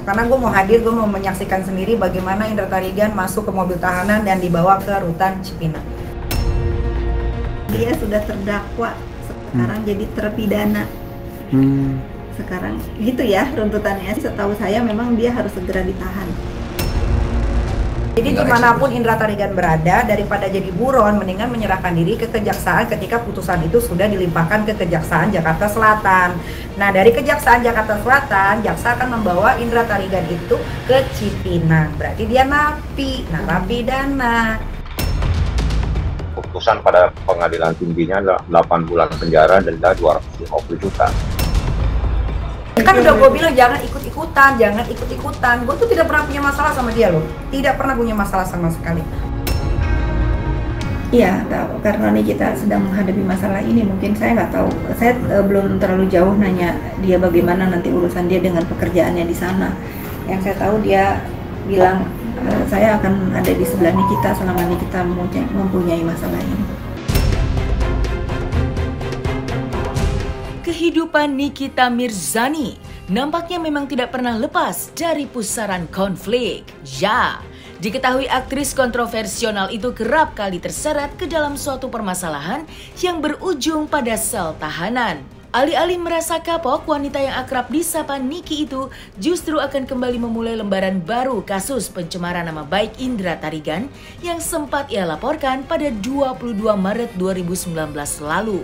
Karena gue mau hadir, gue mau menyaksikan sendiri bagaimana Indra Tarigan masuk ke mobil tahanan dan dibawa ke rutan Cipinang. Dia sudah terdakwa, sekarang jadi terpidana. Sekarang gitu ya runtutannya. Setahu saya memang dia harus segera ditahan. Jadi dimanapun Indra Tarigan berada, daripada jadi buron, mendingan menyerahkan diri ke kejaksaan ketika putusan itu sudah dilimpahkan ke Kejaksaan Jakarta Selatan. Nah, dari Kejaksaan Jakarta Selatan, jaksa akan membawa Indra Tarigan itu ke Cipinang. Berarti dia narapidana. Putusan pada pengadilan tingginya adalah 8 bulan penjara dan denda 250 juta. Kan udah gue bilang jangan ikut-ikutan. Gue tuh tidak pernah punya masalah sama dia loh. Tidak pernah punya masalah sama sekali. Iya, tahu. Karena nih kita sedang menghadapi masalah ini, mungkin saya nggak tahu. Saya belum terlalu jauh nanya dia bagaimana nanti urusan dia dengan pekerjaannya di sana. Yang saya tahu dia bilang saya akan ada di sebelah Nikita selama Nikita mempunyai masalah ini. Kehidupan Nikita Mirzani nampaknya memang tidak pernah lepas dari pusaran konflik. Ya, diketahui aktris kontroversial itu kerap kali terseret ke dalam suatu permasalahan yang berujung pada sel tahanan. Alih-alih merasa kapok, wanita yang akrab disapa Niki itu justru akan kembali memulai lembaran baru kasus pencemaran nama baik Indra Tarigan yang sempat ia laporkan pada 22 Maret 2019 lalu.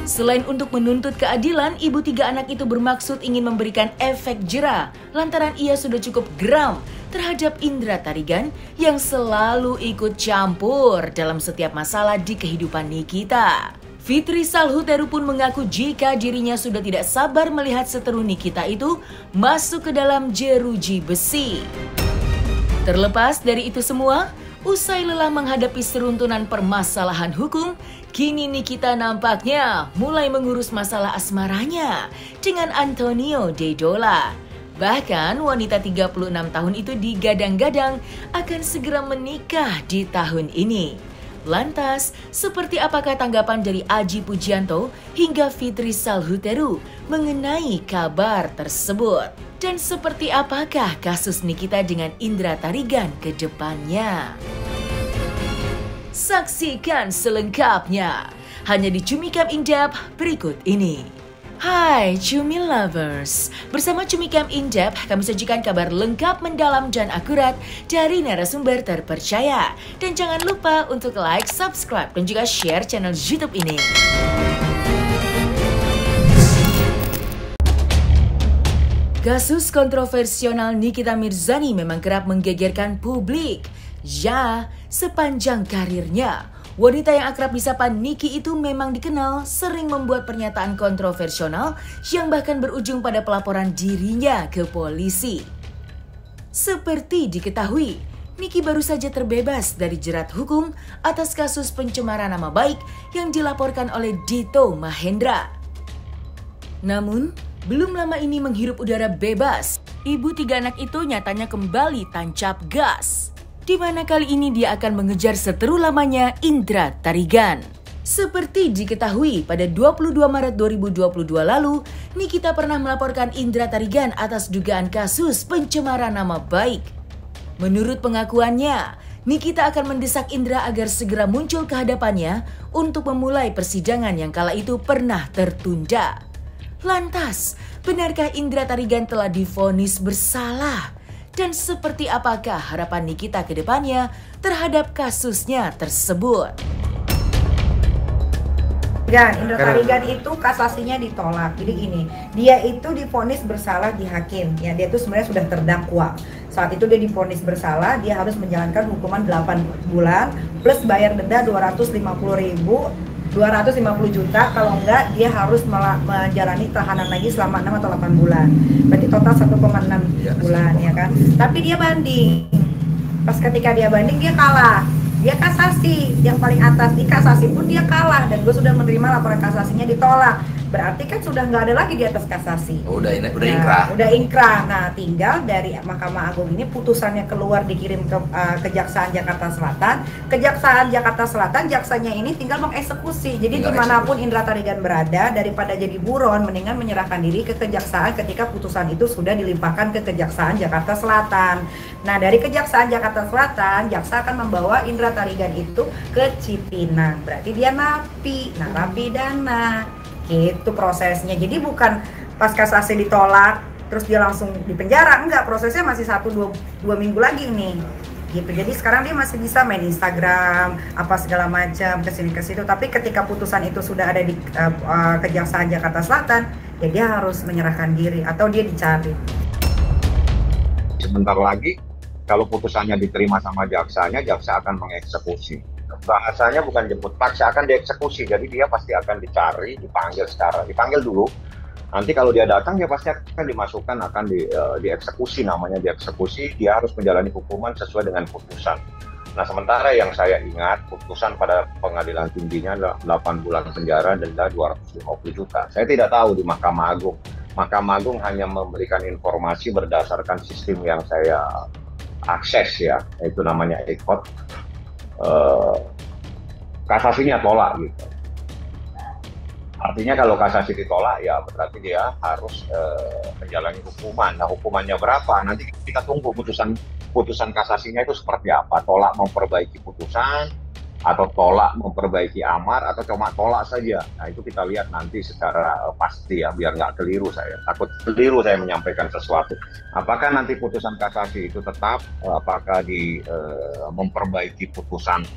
Selain untuk menuntut keadilan, ibu 3 anak itu bermaksud ingin memberikan efek jera lantaran ia sudah cukup geram terhadap Indra Tarigan yang selalu ikut campur dalam setiap masalah di kehidupan Nikita. Fitri Salhuteru pun mengaku jika dirinya sudah tidak sabar melihat seteru Nikita itu masuk ke dalam jeruji besi. Terlepas dari itu semua, usai lelah menghadapi seruntunan permasalahan hukum, kini Nikita nampaknya mulai mengurus masalah asmaranya dengan Antonio Dedola. Bahkan wanita 36 tahun itu digadang-gadang akan segera menikah di tahun ini. Lantas, seperti apakah tanggapan dari Aji Pujianto hingga Fitri Salhuteru mengenai kabar tersebut? Dan seperti apakah kasus Nikita dengan Indra Tarigan ke depannya? Saksikan selengkapnya hanya di Cumi Camp In Depth berikut ini. Hai Cumi Lovers, bersama Cumi Camp In Depth kami sajikan kabar lengkap, mendalam dan akurat dari narasumber terpercaya. Dan jangan lupa untuk like, subscribe dan juga share channel YouTube ini. Kasus kontroversial Nikita Mirzani memang kerap menggegerkan publik. Ya, sepanjang karirnya, wanita yang akrab disapa Niki itu memang dikenal sering membuat pernyataan kontroversial yang bahkan berujung pada pelaporan dirinya ke polisi. Seperti diketahui, Niki baru saja terbebas dari jerat hukum atas kasus pencemaran nama baik yang dilaporkan oleh Dito Mahendra. Namun, belum lama ini menghirup udara bebas, ibu 3 anak itu nyatanya kembali tancap gas, di mana kali ini dia akan mengejar seteru lamanya Indra Tarigan. Seperti diketahui pada 22 Maret 2022 lalu, Nikita pernah melaporkan Indra Tarigan atas dugaan kasus pencemaran nama baik. Menurut pengakuannya, Nikita akan mendesak Indra agar segera muncul ke hadapannya untuk memulai persidangan yang kala itu pernah tertunda. Lantas, benarkah Indra Tarigan telah divonis bersalah? Dan seperti apakah harapan Nikita ke depannya terhadap kasusnya tersebut? Dan Indra Tarigan itu kasasinya ditolak. Jadi gini, dia itu divonis bersalah di hakim. Ya, dia itu sebenarnya sudah terdakwa. Saat itu dia divonis bersalah, dia harus menjalankan hukuman 8 bulan plus bayar denda 250 juta, kalau enggak dia harus menjalani tahanan lagi selama 6 atau 8 bulan. Berarti total 1,6 bulan ya kan. Tapi dia banding. Pas ketika dia banding dia kalah. Dia kasasi yang paling atas, di kasasi pun dia kalah dan gue sudah menerima laporan kasasinya ditolak. berarti kan sudah nggak ada lagi di atas kasasi. Udah inkrah. Udah inkrah. Nah, tinggal dari Mahkamah Agung ini putusannya keluar dikirim ke Kejaksaan Jakarta Selatan. Kejaksaan Jakarta Selatan, jaksanya ini tinggal mengeksekusi. Jadi dimanapun Indra Tarigan berada, daripada jadi buron, mendingan menyerahkan diri ke kejaksaan ketika putusan itu sudah dilimpahkan ke Kejaksaan Jakarta Selatan. Nah, dari Kejaksaan Jakarta Selatan, jaksa akan membawa Indra Tarigan itu ke Cipinang. Berarti dia narapidana. Gitu prosesnya. Jadi bukan pas kasasi ditolak terus dia langsung dipenjara, enggak, prosesnya masih 1-2 minggu lagi nih. Gitu. Jadi sekarang dia masih bisa main Instagram, apa segala macam kesini ke situ. Tapi ketika putusan itu sudah ada di Kejaksaan Jakarta Selatan, ya dia harus menyerahkan diri atau dia dicari. Sebentar lagi kalau putusannya diterima sama jaksanya, jaksa akan mengeksekusi. Bahasanya bukan jemput paksa, akan dieksekusi. Jadi dia pasti akan dicari, dipanggil dulu. Nanti kalau dia datang, dia pasti akan dimasukkan, akan dieksekusi, namanya dieksekusi. Dia harus menjalani hukuman sesuai dengan putusan. Nah, sementara yang saya ingat, putusan pada pengadilan tingginya adalah 8 bulan penjara, denda 250 juta. Saya tidak tahu di Mahkamah Agung. Mahkamah Agung hanya memberikan informasi berdasarkan sistem yang saya akses ya, itu namanya e-court. Kasasinya tolak gitu. Artinya kalau kasasi ditolak ya berarti dia harus menjalani hukuman. Nah, hukumannya berapa? Nanti kita tunggu putusan kasasinya itu seperti apa. Tolak memperbaiki putusan, atau tolak memperbaiki amar, atau cuma tolak saja. Nah, itu kita lihat nanti secara pasti ya, biar nggak keliru saya. Takut keliru saya menyampaikan sesuatu. Apakah nanti putusan kasasi itu tetap, apakah memperbaiki putusan,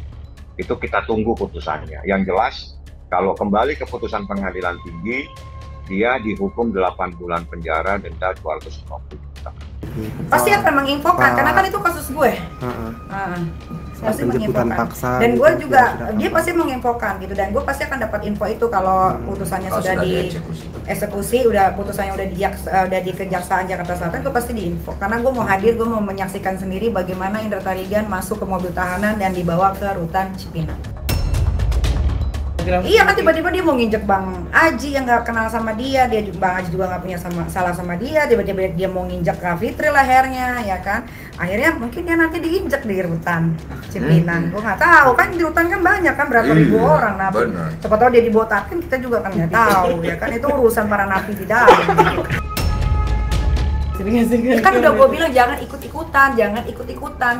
itu kita tunggu putusannya. Yang jelas, kalau kembali ke putusan pengadilan tinggi, dia dihukum 8 bulan penjara, denda 250 juta. Pasti akan menginfokan, karena kan itu kasus gue. Pasti menginfokan. Dan gue gitu, juga, dia pasti menginfokan gitu. Dan gue pasti akan dapat info itu kalau putusannya sudah dieksekusi, putusannya udah di Kejaksaan Jakarta Selatan, gue pasti diinfo. Karena gue mau hadir, gue mau menyaksikan sendiri bagaimana Indra Tarigan masuk ke mobil tahanan dan dibawa ke rutan Cipinang. Iya kan, tiba-tiba dia mau nginjek Bang Aji yang nggak kenal sama dia Bang Aji juga nggak punya salah sama dia, tiba-tiba dia mau nginjek Kak Fitri lehernya, ya kan. Akhirnya mungkin dia nanti diinjek di rutan Cipinang. Gue nggak tahu kan, di rutan kan banyak kan, berapa ribu orang napi. Siapa tahu dia dibotakin, kita juga kan nggak tahu, ya kan. Itu urusan para napi di dalam. Kan udah gue bilang jangan ikut-ikutan.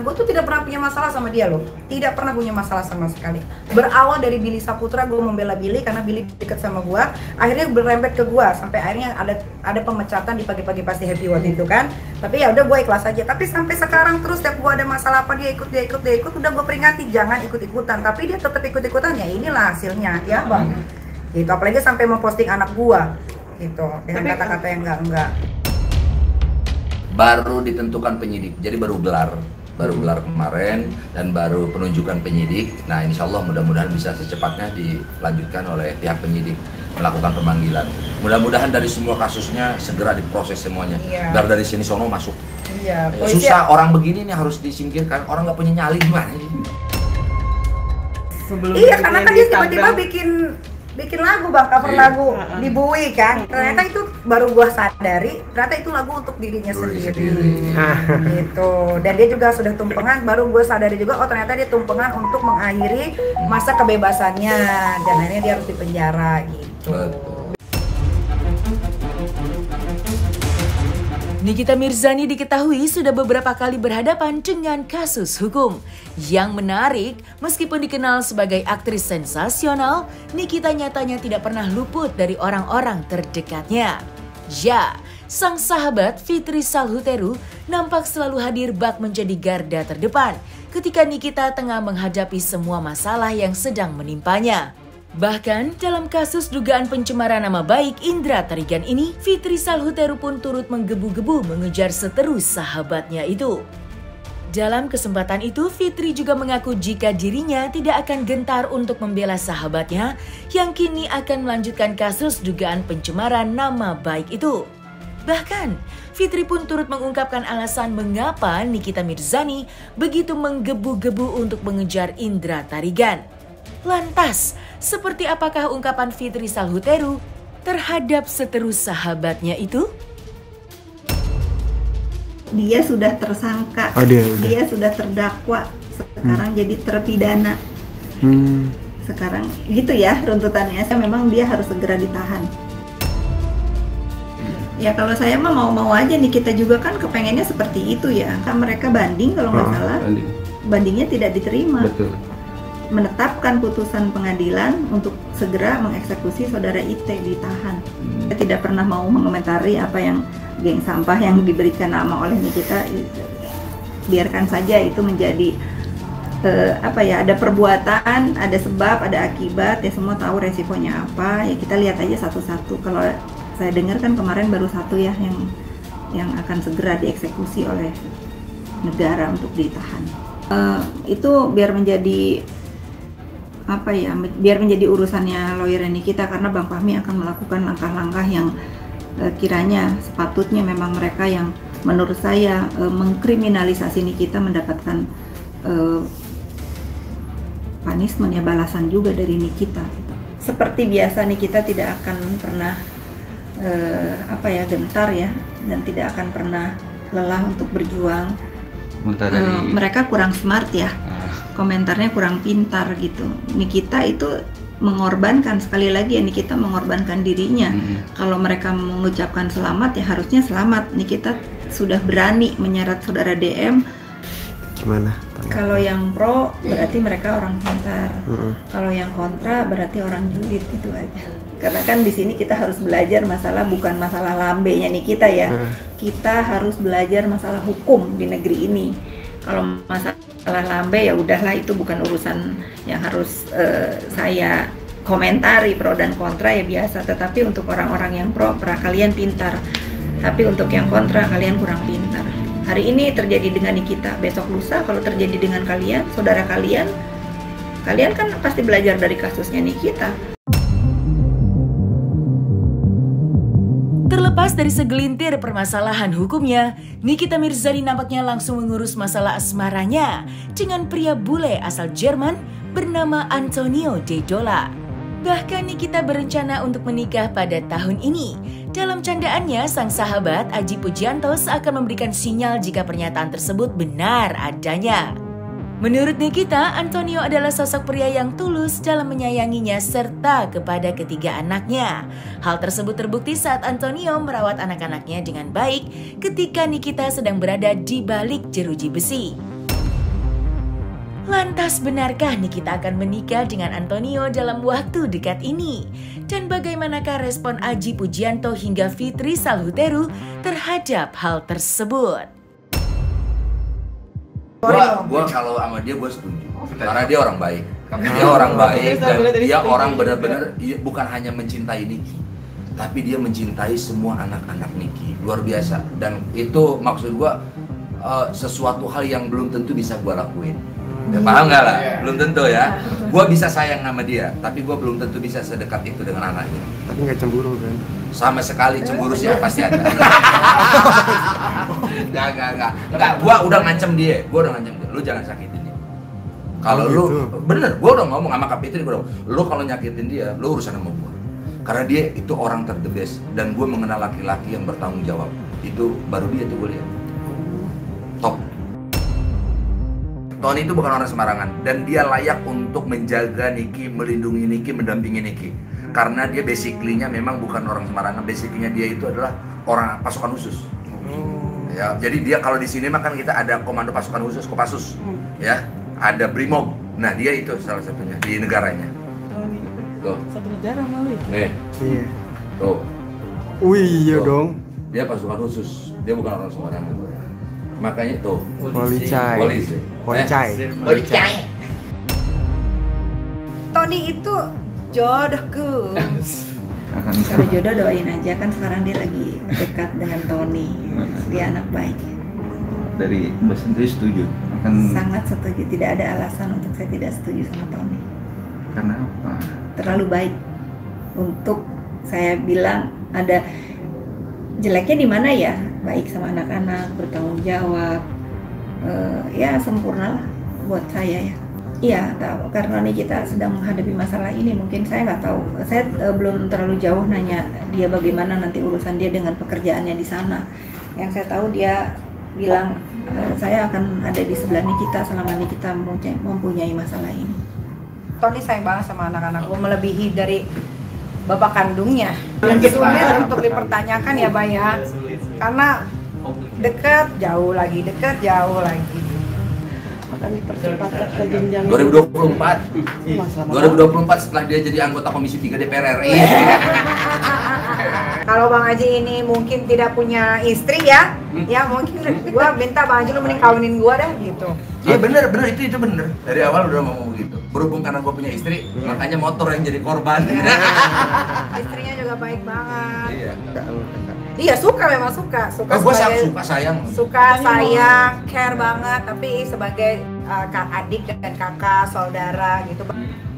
Gue tuh tidak pernah punya masalah sama dia loh, tidak pernah punya masalah sama sekali. Berawal dari Billy Saputra, gue membela Billy karena Billy deket sama gue, akhirnya berrempet ke gue sampai akhirnya ada pemecatan di Pagi-Pagi Pasti Happy waktu itu kan. Tapi ya udah, gue ikhlas aja. Tapi sampai sekarang terus setiap gue ada masalah apa dia ikut, udah gue peringati jangan ikut-ikutan. Tapi dia tetap ikut-ikutan, ya inilah hasilnya ya Bang. Gitu, apalagi sampai memposting anak gue gitu dengan kata-kata yang enggak. Baru ditentukan penyidik, jadi baru gelar kemarin dan baru penunjukan penyidik. Nah, insya Allah mudah-mudahan bisa secepatnya dilanjutkan oleh pihak penyidik melakukan pemanggilan. Mudah-mudahan dari semua kasusnya segera diproses semuanya, biar dari sini sono masuk. Iya, susah orang begini nih harus disingkirkan, orang nggak punya nyali gimana sih? Iya, karena kan dia tiba-tiba bikin lagu Bang, cover lagu di Bui kan. Ternyata itu baru gua sadari, ternyata itu lagu untuk dirinya sendiri. Gitu. Dan dia juga sudah tumpengan, baru gua sadari juga, oh ternyata dia tumpengan untuk mengakhiri masa kebebasannya, dan akhirnya dia harus dipenjara gitu. Nikita Mirzani diketahui sudah beberapa kali berhadapan dengan kasus hukum. Yang menarik, meskipun dikenal sebagai aktris sensasional, Nikita nyatanya tidak pernah luput dari orang-orang terdekatnya. Ya, sang sahabat Fitri Salhuteru nampak selalu hadir bak menjadi garda terdepan ketika Nikita tengah menghadapi semua masalah yang sedang menimpanya. Bahkan dalam kasus dugaan pencemaran nama baik Indra Tarigan ini, Fitri Salhuteru pun turut menggebu-gebu mengejar seteru sahabatnya itu. Dalam kesempatan itu, Fitri juga mengaku jika dirinya tidak akan gentar untuk membela sahabatnya yang kini akan melanjutkan kasus dugaan pencemaran nama baik itu. Bahkan, Fitri pun turut mengungkapkan alasan mengapa Nikita Mirzani begitu menggebu-gebu untuk mengejar Indra Tarigan. Lantas, seperti apakah ungkapan Fitri Salhuteru? terhadap seterus sahabatnya itu? Dia sudah tersangka, dia sudah terdakwa, sekarang jadi terpidana. Sekarang gitu ya runtutannya, memang dia harus segera ditahan. Ya kalau saya mah mau-mau aja nih, kita juga kan kepengennya seperti itu ya. Kan mereka banding kalau nggak salah, bandingnya tidak diterima. Betul. Menetapkan putusan pengadilan untuk segera mengeksekusi saudara IT, ditahan. Saya tidak pernah mau mengomentari apa yang geng sampah yang diberikan nama oleh Nikita. Biarkan saja itu menjadi ada perbuatan, ada sebab, ada akibat, ya semua tahu resikonya apa. Ya kita lihat aja satu-satu. Kalau saya dengar kan kemarin baru satu ya yang akan segera dieksekusi oleh negara untuk ditahan. Itu biar menjadi biar menjadi urusannya lawyer Nikita, karena Bang Fahmi akan melakukan langkah-langkah yang kiranya sepatutnya memang mereka yang menurut saya mengkriminalisasi Nikita mendapatkan punishment ya, balasan juga dari Nikita. Seperti biasa Nikita tidak akan pernah gentar ya, dan tidak akan pernah lelah untuk berjuang. Mereka kurang smart ya, komentarnya kurang pintar gitu. Nikita itu mengorbankan, sekali lagi ya, Nikita mengorbankan dirinya. Kalau mereka mengucapkan selamat ya harusnya selamat. Nikita sudah berani menyeret saudara DM. Gimana? Kalau yang pro berarti mereka orang pintar. Kalau yang kontra berarti orang julid, itu aja. Karena kan di sini kita harus belajar masalah, bukan masalah lambenya Nikita ya. Kita harus belajar masalah hukum di negeri ini. Kalau masalah lambe ya udahlah, itu bukan urusan yang harus saya komentari pro dan kontra ya biasa. Tetapi untuk orang-orang yang pro, kalian pintar. Tapi untuk yang kontra kalian kurang pintar. Hari ini terjadi dengan Nikita, besok lusa kalau terjadi dengan kalian, saudara kalian kan pasti belajar dari kasusnya Nikita. Terlepas dari segelintir permasalahan hukumnya, Nikita Mirzani nampaknya langsung mengurus masalah asmaranya dengan pria bule asal Jerman bernama Antonio De Dola. Bahkan Nikita berencana untuk menikah pada tahun ini. Dalam candaannya, sang sahabat Aji Pujianto akan memberikan sinyal jika pernyataan tersebut benar adanya. Menurut Nikita, Antonio adalah sosok pria yang tulus dalam menyayanginya serta kepada ketiga anaknya. Hal tersebut terbukti saat Antonio merawat anak-anaknya dengan baik ketika Nikita sedang berada di balik jeruji besi. Lantas benarkah Nikita akan menikah dengan Antonio dalam waktu dekat ini? Dan bagaimanakah respon Aji Pujianto hingga Fitri Salhuteru terhadap hal tersebut? Gua kalau sama dia gue setuju, karena dia orang baik. Dia orang baik dan dia orang benar-benar bukan hanya mencintai Niki, tapi dia mencintai semua anak-anak Niki. Luar biasa. Dan itu maksud gua sesuatu hal yang belum tentu bisa gua lakuin. Ya, paham nggak lah? Belum tentu ya. Gua bisa sayang sama dia, tapi gua belum tentu bisa sedekat itu dengan anaknya. Tapi nggak cemburu kan? Sama sekali cemburu sih pasti ada. Enggak. Gua udah ngancem dia. Lu jangan sakitin dia. Kalau lu bener, gua udah ngomong sama Kak Fitri, lu kalau nyakitin dia, lu urusan sama gua. Karena dia itu orang terdebes dan gua mengenal laki-laki yang bertanggung jawab. Itu baru dia tuh gua lihat. Top. Tony itu bukan orang sembarangan dan dia layak untuk menjaga Niki, melindungi Niki, mendampingi Niki. Karena dia basically-nya memang bukan orang sembarangan, basically-nya dia itu adalah orang pasukan khusus. Ya, jadi dia kalau di sini mah kan kita ada komando pasukan khusus, Kopassus. Ya, ada Brimob. Nah, dia itu salah satunya di negaranya. Tuh. Satu negara malu. Nih. Iya. Tuh. Iya Tuh. dong. Dia pasukan khusus. Dia bukan orang sembarangan. Makanya tuh. Polisi. Tony itu jodohku. Kalau jodoh doain aja, kan sekarang dia lagi dekat dengan Tony. Dia anak baik. Dari Mbak sendiri setuju? Sangat setuju, tidak ada alasan untuk saya tidak setuju sama Tony. Karena apa? Terlalu baik untuk saya bilang. Ada jeleknya di mana ya? Baik sama anak-anak, bertanggung jawab. Ya sempurna lah buat saya ya. Iya, tahu. Karena Nikita sedang menghadapi masalah ini, mungkin saya nggak tahu. Saya belum terlalu jauh nanya dia bagaimana nanti urusan dia dengan pekerjaannya di sana. Yang saya tahu dia bilang saya akan ada di sebelah Nikita selama Nikita mempunyai masalah ini. Tony sayang banget sama anak-anakku, melebihi dari bapak kandungnya. Dan sulit untuk dipertanyakan ya, Bay ya. Karena dekat, jauh lagi, dekat, jauh lagi. Akan dipercepat ke jenjang 2024 setelah dia jadi anggota Komisi 3 DPR RI. Kalau Bang Haji ini mungkin tidak punya istri ya, ya mungkin gua minta Bang Haji lu mending kawinin gua dah gitu. Iya bener itu bener. Dari awal udah ngomong gitu. Berhubung karena gue punya istri, makanya motor yang jadi korban. Istrinya juga baik banget. Iya. Iya suka, memang suka. Gue suka sayang. Suka sayang, care banget. Tapi sebagai adik dan kakak, saudara gitu.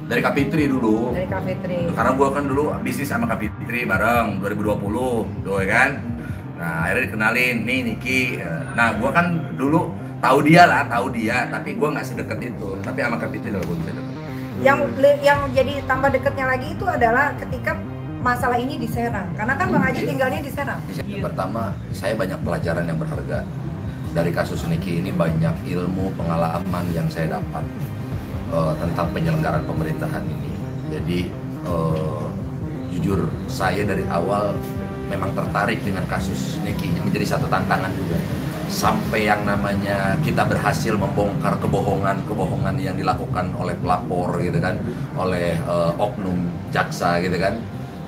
Dari Kak Fitri dulu. Dari Kak Fitri. Karena gue kan dulu bisnis sama Kak Fitri bareng 2020, tuh kan. Nah akhirnya dikenalin, nih Niki. Nah gue kan dulu tahu dia, tapi gue nggak sedekat itu. Tapi sama Kak Fitri gue bisa dekat. Yang jadi tambah dekatnya lagi itu adalah ketika masalah ini di Serang, karena kan Bang Haji tinggalnya di Serang. Pertama, saya banyak pelajaran yang berharga dari kasus Niki ini. Banyak ilmu pengalaman yang saya dapat tentang penyelenggaraan pemerintahan ini. Jadi jujur saya dari awal memang tertarik dengan kasus Niki, menjadi satu tantangan juga. Sampai yang namanya kita berhasil membongkar kebohongan yang dilakukan oleh pelapor gitu kan, oleh oknum jaksa gitu kan,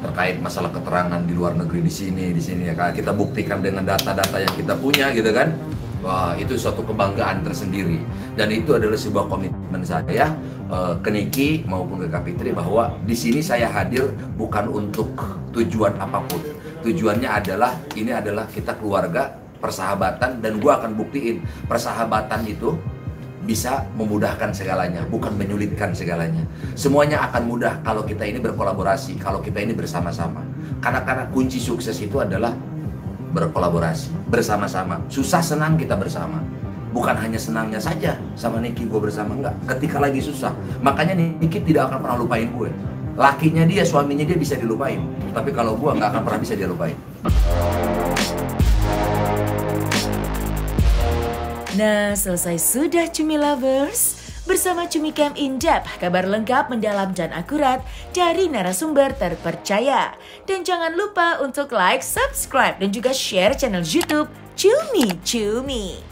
terkait masalah keterangan di luar negeri di sini ya kan, kita buktikan dengan data-data yang kita punya gitu kan. Wah, itu suatu kebanggaan tersendiri, dan itu adalah sebuah komitmen saya ke Niki maupun ke Kak Fitri bahwa di sini saya hadir bukan untuk tujuan apapun. Tujuannya adalah ini adalah kita keluarga, persahabatan, dan gua akan buktiin persahabatan itu bisa memudahkan segalanya, bukan menyulitkan segalanya. Semuanya akan mudah kalau kita ini berkolaborasi, kalau kita ini bersama-sama. Karena kunci sukses itu adalah berkolaborasi, bersama-sama. Susah senang kita bersama. Bukan hanya senangnya saja sama Niki gue bersama, enggak. Ketika lagi susah, makanya Niki tidak akan pernah lupain gue. Lakinya dia, suaminya dia bisa dilupain, tapi kalau gue nggak akan pernah bisa dia lupain. Nah, selesai sudah Cumi Lovers. Bersama Cumi Camp In-Depth, kabar lengkap, mendalam dan akurat dari narasumber terpercaya. Dan jangan lupa untuk like, subscribe, dan juga share channel YouTube Cumi Cumi.